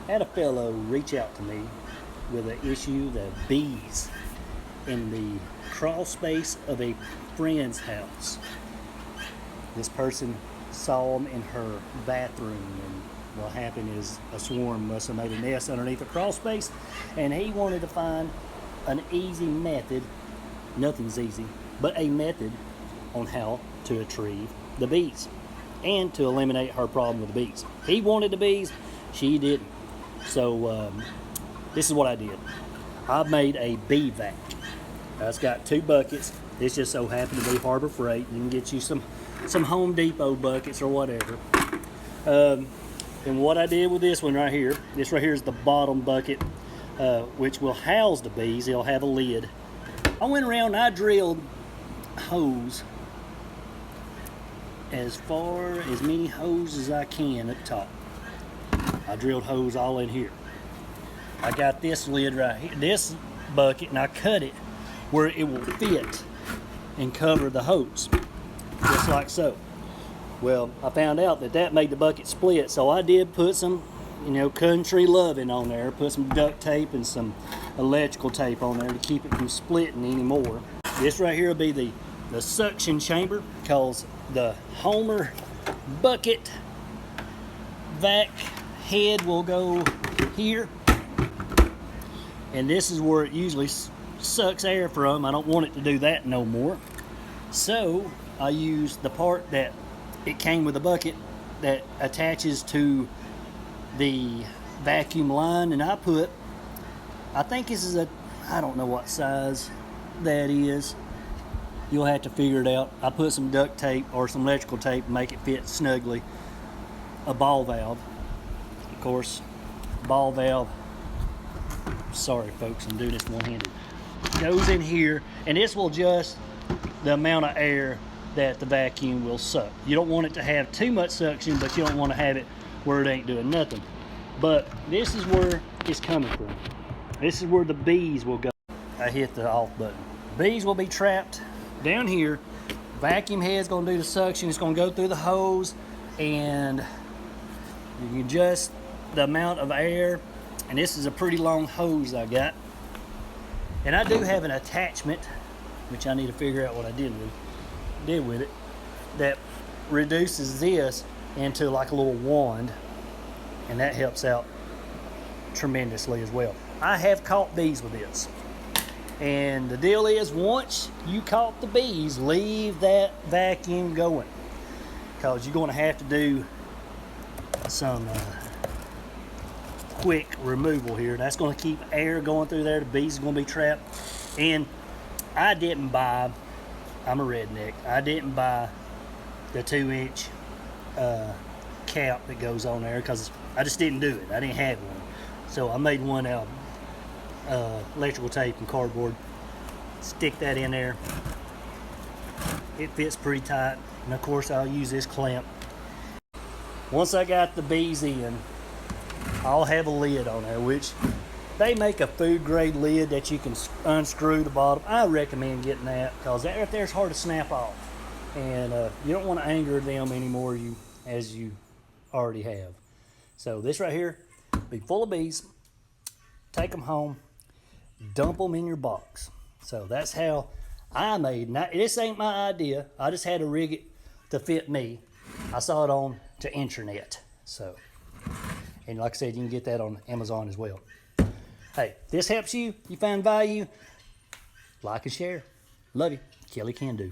Had a fellow reach out to me with an issue of bees in the crawl space of a friend's house. This person saw them in her bathroom, and what happened is a swarm must have made a nest underneath the crawl space, and he wanted to find an easy method, nothing's easy, but a method on how to retrieve the bees and to eliminate her problem with the bees. He wanted the bees, she didn't. So this is what I did. I made a beevac. It's got 2 buckets. This just so happened to be Harbor Freight. You can get you some Home Depot buckets or whatever. And what I did with this one right here, this right here is the bottom bucket, which will house the bees. It'll have a lid. I went around and I drilled holes, as far as many holes as I can at the top. I drilled holes all in here. I got this lid right here, this bucket, and I cut it where it will fit and cover the hose, just like so. Well, I found out that made the bucket split, so I did put some, country loving on there, put some duct tape and some electrical tape on there to keep it from splitting anymore. This right here will be the suction chamber, because the Homer bucket vac head will go here, and this is where it usually sucks air from. I don't want it to do that no more, so I use the part that it came with the bucket that attaches to the vacuum line, and I think this is I don't know what size that is. You'll have to figure it out. I put some duct tape or some electrical tape to make it fit snugly. A ball valve, of course. Ball valve, sorry folks, I'm doing this one-handed, goes in here, and this will adjust the amount of air that the vacuum will suck. You don't want it to have too much suction, but you don't want to have it where it ain't doing nothing. But this is where it's coming from. This is where the bees will go. I hit the off button. Bees will be trapped down here. Vacuum head's going to do the suction. It's going to go through the hose, and you can adjust the amount of air. And this is a pretty long hose I got. And I do have an attachment, which I need to figure out what I did with it, that reduces this into like a little wand, and that helps out tremendously as well. I have caught bees with this, and the deal is, once you caught the bees, leave that vacuum going, because you're going to have to do some quick removal here. That's going to keep air going through there. The bees are going to be trapped. And I didn't buy, I'm a redneck, I didn't buy the 2-inch cap that goes on there, because I just didn't do it. I didn't have one. So I made one out of electrical tape and cardboard. Stick that in there. It fits pretty tight. And of course I'll use this clamp. Once I got the bees in, I'll have a lid on there, which they make a food grade lid that you can unscrew the bottom. I recommend getting that, because that right there is hard to snap off, and you don't want to anger them anymore as you already have. So this right here be full of bees. Take them home, dump them in your box. So that's how I made. Now, this ain't my idea. I just had to rig it to fit me. I saw it on the internet. So, and like I said, you can get that on Amazon as well. Hey, if this helps you, you find value, like and share. Love you. Kelly Can Do.